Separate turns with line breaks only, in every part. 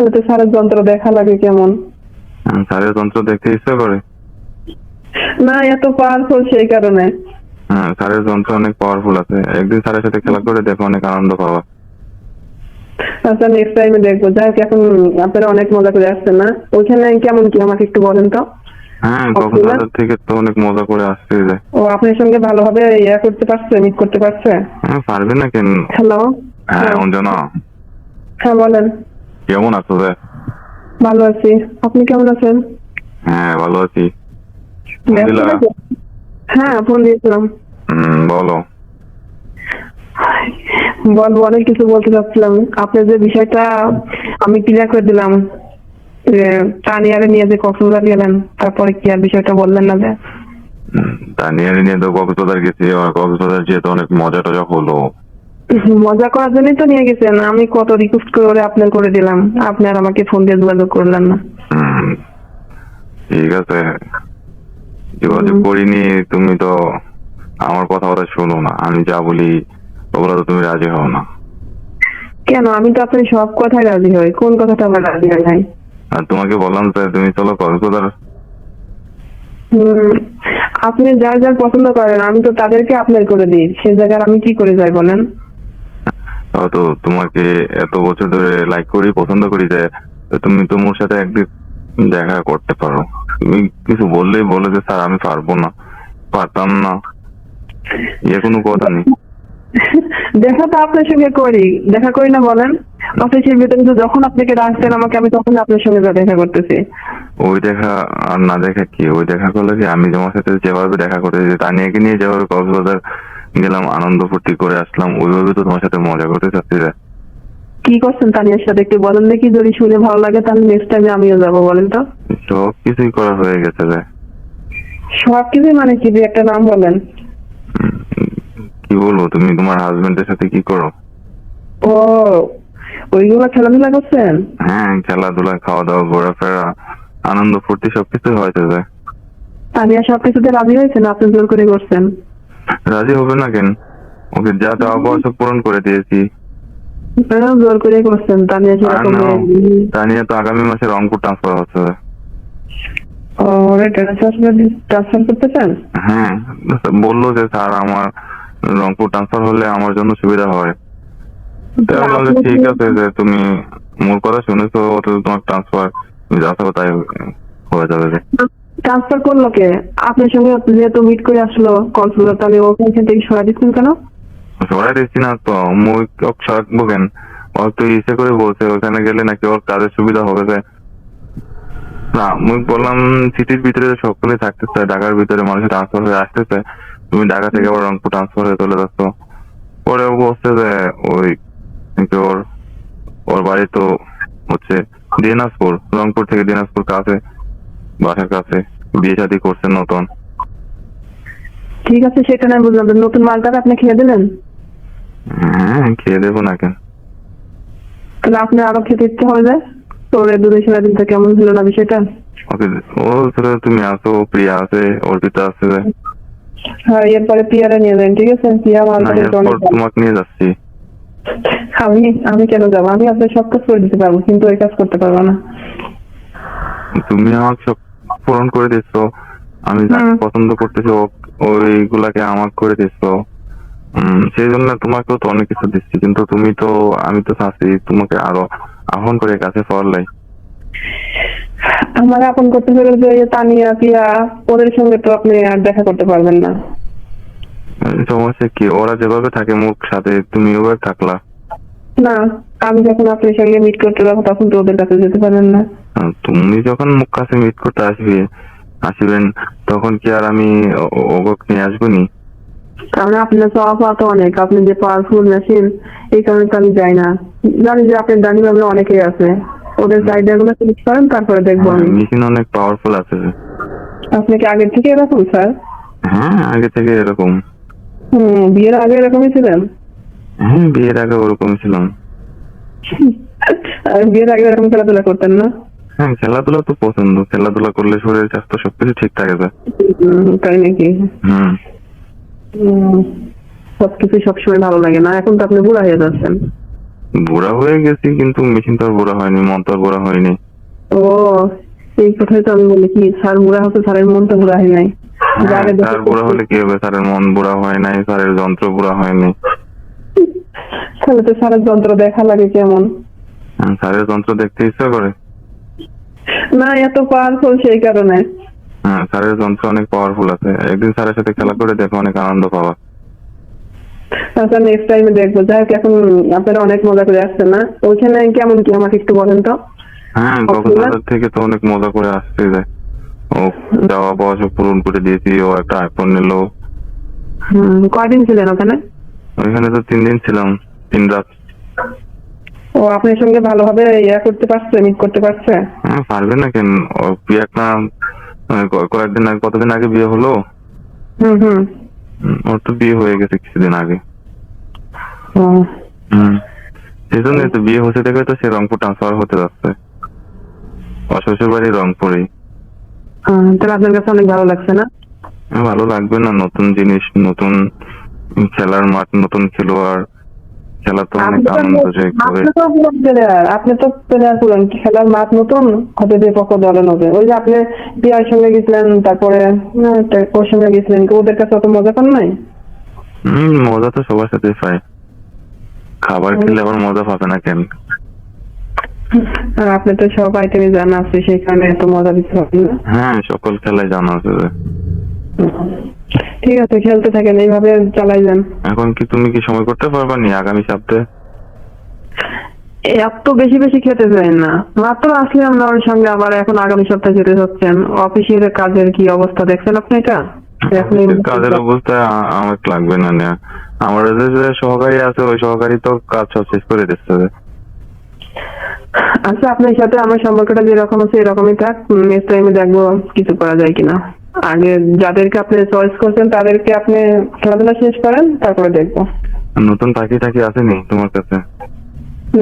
তাহলে তো স্যারের যন্ত্র দেখা লাগে কেমন।
স্যারের যন্ত্র দেখতে ইচ্ছা করে?
না, এত পাওয়ারফুল সেই কারণে।
হ্যাঁ, স্যারের যন্ত্র অনেক পাওয়ারফুল আছে। একদিন স্যারের সাথে খেলা করে দেখো, অনেক আনন্দ পাবা।
আচ্ছা, নেক্সট টাইমে দেখবো। যাই হোক, এখন আপনারা অনেক মজা করে আসছেন না? ওইখানে কেমন কি আমাকে একটু বলেন তো।
হ্যাঁ, কক্সবাজার থেকে তো অনেক মজা করে আসতে যায়।
ও আপনার সঙ্গে ভালোভাবে ইয়া করতে পারছে, মিট করতে পারছে?
হ্যাঁ, পারবে না কেন?
হ্যালো।
হ্যাঁ, অঞ্জনা,
হ্যাঁ বলেন।
কেমন আছো রে?
ভালো আছি, আপনি কেমন আছেন?
হ্যাঁ, ভালো আছি।
ব্যস্ত নাকি? হ্যাঁ, ফোন দিয়েছিলাম।
বলো।
বলবো, অনেক কিছু বলতে চাচ্ছিলাম। আপনার যে বিষয়টা আমি ক্লিয়ার করে দিলাম, যে তানিয়ারে নিয়ে যে কক্সবাজার গেলেন, তারপরে কি আর বিষয়টা বললেন না যে?
তানিয়ারে নিয়ে তো কক্সবাজার গেছি। আমার কক্সবাজার যেহেতু অনেক মজা টজা হলো।
মজা করার জন্যই তো নিয়ে গেছেন। আমি কত রিকোয়েস্ট করে আপনার করে দিলাম, আপনি আর আমাকে ফোন দিয়ে যোগাযোগ করলেন না।
ঠিক আছে, যোগাযোগ করিনি। তুমি তো আমার কথা শোনো না। আমি যা বলি ওগুলো তো তুমি রাজি হও না।
কেন? আমি তো আপনার সব কথায় রাজি হই, কোন কথাটা আমার রাজি হয় নাই?
আর তোমাকে বললাম যে তুমি চলো কক্সবাজার।
আপনি যার যার পছন্দ করেন, আমি তো তাদেরকে আপনার করে দিই। সে জায়গায় আমি কি করে যাই বলেন?
তো তোমাকে এত বছর ধরে লাইক করি, পছন্দ করি, যে তুমি তোমার সাথে একদিন দেখা করতে পারো। তুমি কিছু বললেই বলে যে স্যার আমি পারবো না, পারতাম না। এ কোনো কথা নেই।
দেখা তো আপনার সঙ্গে করি, দেখা করি না বলেন? অফিসের ভিতরে তো যখন আপনাকে ডাকছেন আমাকে, আমি তখন আপনার সঙ্গে দেখা করতেছি।
ওই দেখা আর না দেখা কি? ওই দেখা করলে কি আমি তোমার সাথে যেভাবে দেখা করতে, যে তানিয়াকে নিয়ে যেভাবে কক্সবাজার গেলাম, আনন্দ ফুর্তি করে আসলাম, ওইভাবে তো তোমার সাথে মজা করতে চাচ্ছি।
কি করছেন তানিয়ার সাথে একটু বলেন দেখি, যদি শুনে ভালো লাগে তাহলে নেক্সট টাইমে আমিও যাবো, বলেন তো।
সব কিছুই করা হয়ে গেছে রে।
সবকিছু মানে কি? যে একটা নাম বলেন।
কি বলবো, তুমি তোমার হাজবেন্ডের সাথে কি করো?
ও, ওইগুলা খেলাধুলা করছেন?
হ্যাঁ, খেলাধুলা, খাওয়া দাওয়া, ঘোরাফেরা, আনন্দ ফুর্তি সবকিছু হয়েছে যে।
তানিয়া সবকিছুতে রাজি হয়েছে না আপনি জোর করে করছেন?
রাজি হবে না কেন? ওকে যা দেওয়া পাওয়া সব পূরণ করে দিয়েছি।
জোর করে করছেন। তানিয়া
আর
সেরকম
না, তানিয়া তো আগামী মাসে রংপুর ট্রান্সফার হচ্ছে।
ওরে ট্রান্সফার করতে চান?
হ্যাঁ, বললো যে স্যার আমার রংপুর ট্রান্সফার হলে আমার জন্য সুবিধা হয়। তাই বললাম যে ঠিক আছে, যে তুমি মোর কথা শুনেছো, অথচ তোমার ট্রান্সফার যা চাও তাই হয়ে যাবে।
ট্রান্সফার করলো কে? আপনার সঙ্গে যেহেতু মিট করে আসলো কক্সবাজার, তাহলে ওখান থেকে সরাই দিচ্ছেন কেন?
সরাই দিচ্ছি না তো, মুই সরাবো কেন? ও তো ইচ্ছে করে বলছে ওখানে গেলে নাকি ওর কাজের সুবিধা হবে। যে না, মুই বললাম সিটির ভিতরে সকলে থাকতেছে, ঢাকার ভিতরে মানুষের ট্রান্সফার হয়ে আসতেছে, তুমি ঢাকা থেকে আবার রংপুর ট্রান্সফার হয়ে চলে যাচ্ছ। পরে ও বলছে যে ওই ওর ওর বাড়ি তো হচ্ছে দিনাজপুর, রংপুর থেকে দিনাজপুর কাছে, বাসার কাছে, বিয়ে শাদী করছে নতুন।
ঠিক আছে, সেটা না বুঝলাম। নতুন মালটা আপনি খেয়ে দিলেন?
হ্যাঁ, খেয়ে দেবো না কেন?
তাহলে আপনি আরো খেতে ইচ্ছে হবে যায়। তোর দুধের সারা দিনটা কেমন ছিল না বিষয়টা?
ওকে, ও তুমি আছো, প্রিয়া আছে, অর্পিতা আছে।
হ্যাঁ, এরপরে পিয়ারা নিয়ে যান, ঠিক আছে? পিয়া মালটা কিন্তু অনেক ভালো।
তোমাকে নিয়ে যাচ্ছি।
আমি আমি কেন যাবো? আমি আপনার সব কাজ করে দিতে পারবো, কিন্তু ওই কাজ করতে পারবো না।
তুমি আমাকে সব পূরণ করে দিচ্ছ, আমি যা পছন্দ করতেছি ওইগুলাকে আমাকে করে দিচ্ছ। সেই জন্য তোমাকেও তো অনেক কিছু দিচ্ছি, কিন্তু তুমি তো, আমি তো চাচ্ছি তোমাকে আরো আহ্বান করে কাছে পাওয়ার।
আমার আপন করতে হলে যে তানিয়া পিয়া, ওদের সঙ্গে তো আপনি আর দেখা করতে পারবেন না।
সমস্যা কি? ওরা যেভাবে থাকে মুখ সাথে, তুমি ওভাবে থাকলা
না, আমি যখন আপনার সঙ্গে মিট করতে যাবো তখন তো ওদের কাছে যেতে পারেন না।
তুমি যখন মুখ কাছে মিট করতে আসবেন, তখন কি আর আমি ওকে নিয়ে আসবো নি?
কারণ আপনার চাওয়া তো অনেক, আপনি যে পাওয়ারফুল মেশিন, এই কারণে তো আমি যাই না। জানি যে আপনার দানি ভাবে অনেকেই আছে, ওদের চাহিদা গুলো ফিনিশ করেন, তারপরে দেখবো আমি।
মেশিন অনেক পাওয়ারফুল আছে।
আপনি কি আগের থেকে এরকম স্যার?
হ্যাঁ, আগে থেকে এরকম।
বিয়ের আগে এরকমই ছিলেন?
হ্যাঁ, বিয়ের আগে ওরকম ছিলাম।
বিয়ের আগে এরকম খেলাধুলা করতেন না?
হ্যাঁ, খেলাধুলা তো পছন্দ। খেলাধুলা করলে শরীর স্বাস্থ্য সবকিছু ঠিক থাকে যায়।
তাই নাকি? সবকিছু সবসময় ভালো লাগে না, এখন তো আপনি বুড়া হয়ে যাচ্ছেন।
বুড়া হয়ে গেছি, কিন্তু মেশিন তো আর বুড়া হয়নি, মন তো আর বুড়া হয়নি।
ও, এই কথাই তো আমি বলি কি, স্যার বুড়া হচ্ছে, স্যারের মন তো বুড়া হয় নাই।
হ্যাঁ,
যারে দেখে
স্যার বুড়া হলে কি হবে? স্যারের মন বুড়া হয় নাই, স্যারের যন্ত্র বুড়া হয়নি।
তাহলে তো স্যারের যন্ত্র দেখা লাগে কেমন?
স্যারের যন্ত্র দেখতে ইচ্ছা করে।
না, এত পাওয়ারফুল সেই কারণে।
হ্যাঁ, স্যারের যন্ত্র অনেক পাওয়ারফুল আছে, একদিন স্যারের সাথে খেলা করে দেখো, অনেক আনন্দ পাওয়া।
আচ্ছা, নেক্সট টাইমে দেখবো। যাই হোক, এখন আপনারা অনেক মজা করে আসছেন না? ওইখানে কেমন কি আমাকে একটু বলেন তো।
হ্যাঁ, কক্সবাজার থেকে তো অনেক মজা করে আসতে যায়। ও যাওয়া পাওয়া সব পূরণ করে দিয়েছি, ও একটা আইফোন নিল।
কয়দিন ছিলেন ওখানে?
ওইখানে তো 3 দিন ছিলাম, 3 রাত।
ও আপনার সঙ্গে ভালোভাবে করতে পারছে, মিট করতে পারছে?
হ্যাঁ, পারবে না কেন? ও বিয়ে একটা কয়েকদিন আগে, কতদিন আগে বিয়ে হলো।
হুম হুম।
ওর তো বিয়ে হয়ে গেছে কিছুদিন আগে।
ও,
সেই জন্য তো বিয়ে হচ্ছে দেখে তো সে রংপুর ট্রান্সফার হতে যাচ্ছে, ওর শ্বশুর বাড়ি রংপুরে।
তাহলে আপনার কাছে অনেক ভালো লাগছে না?
ভালো লাগবে না? নতুন জিনিস, নতুন খেলার মাঠ, নতুন খেলোয়াড়, খেলা তো অনেক আনন্দদায়ক হবে।
আপনি তো প্লেয়ার পুরান, খেলার মাঠ নতুন হবে, বিপক্ষ দলে নবে। ওই যে আপনি পিয়ার সঙ্গে গেছিলেন, তারপরে ওর সঙ্গে গেছিলেন, ওদের কাছে অত মজা পান নাই?
মজা তো সবার সাথে পায়, খাবার খেলে আবার মজা পাবে না কেন?
আর আপনি তো সব আইটেমই জানা আছে, সেই কারণে এত মজা দিতে হবে না।
হ্যাঁ, সকল খেলায় জানা আছে যে।
ঠিক আছে, খেলতে থাকেন, এইভাবে চালাই যান।
এখন কি তুমি কি সময় করতে পারবা নি আগামী সপ্তাহে?
এত বেশি বেশি খেতে চাই না, মাত্র আসলাম না ওর সঙ্গে, আবার এখন আগামী সপ্তাহে যেতে হচ্ছেন। অফিসের কাজের কি অবস্থা দেখছেন আপনি? এটা এখন
কাজের অবস্থায় আমাকে লাগবে না নেয়া। আমার যে সহকারী আছে, ওই সহকারী তো কাজ সব শেষ করে দিচ্ছে।
আচ্ছা, আপনার সাথে আমার সম্পর্কটা যেরকম আছে এরকমই থাক। নেক্সট টাইমে দেখবো কিছু করা যায় কিনা। আগে যাদেরকে আপনি চয়েস করছেন তাদেরকে আপনি খেলাধুলা শেষ করেন, তারপরে দেখবো।
নতুন পাখি টাকি আসেনি তোমার কাছে?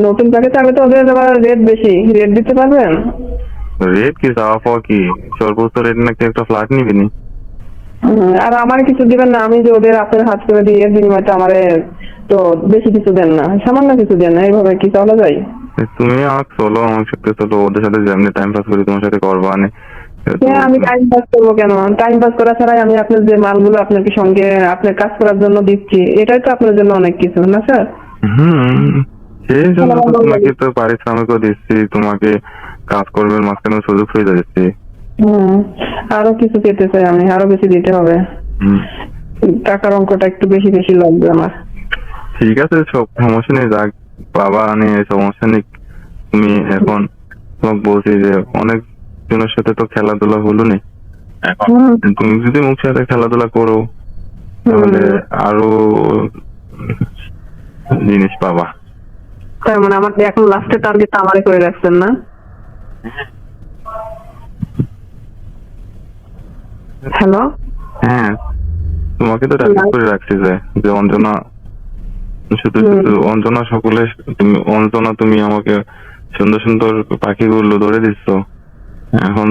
নতুন প্যাকেজ আগে তো ওদের আবার রেট বেশি, রেট দিতে পারবেন?
রেট কি, চাওয়া পাওয়া কি? সর্বোচ্চ রেট নাকি একটা ফ্ল্যাট নিবি নি?
আর আমার কিছু দিবেন না? আমি যে ওদের আপনার হাত করে দিয়ে বিনিময়টা আমারে তো বেশি কিছু দেন না, সামান্য কিছু দেন না, এইভাবে কি চলা যায়?
তুমি আমাকে চলো, আমার সাথে চলো, ওদের সাথে যেমনি টাইম পাস করি তোমার সাথে করবা নে।
হ্যাঁ, আমি টাইম পাস করবো কেন? টাইম পাস করা ছাড়াই আমি আপনার যে মালগুলো আপনাকে সঙ্গে আপনার কাজ করার জন্য দিচ্ছি, এটাই তো আপনার জন্য অনেক কিছু, না স্যার?
সেই জন্য তো তোমাকে তো পারিশ্রমিকও দিচ্ছি, তোমাকে কাজ করবার মাঝখানে সুযোগ সুবিধা দিচ্ছি।
আরো কিছু পেতে চাই আমি, আরো বেশি দিতে হবে। টাকার অঙ্কটা একটু বেশি বেশি লাগবে আমার।
ঠিক আছে, সব সমস্যা নেই, যাক বাবা নিয়ে সমস্যা নেই। তুমি এখন তোমাকে বলছি যে অনেক জনের সাথে তো খেলাধুলা হলো নি, এখন তুমি যদি মুখ সাথে খেলাধুলা করো তাহলে আরো জিনিস পাবা।
তার মানে আমার এখন লাস্টের টার্গেট আমারে করে রাখছেন না? হ্যালো।
হ্যাঁ, তোমাকে তো টার্গেট করে রাখছি যে অঞ্জনা, শুধু শুধু অঞ্জনা, সকলে তুমি অঞ্জনা, তুমি আমাকে সুন্দর সুন্দর পাখিগুলো ধরে দিচ্ছ। এখন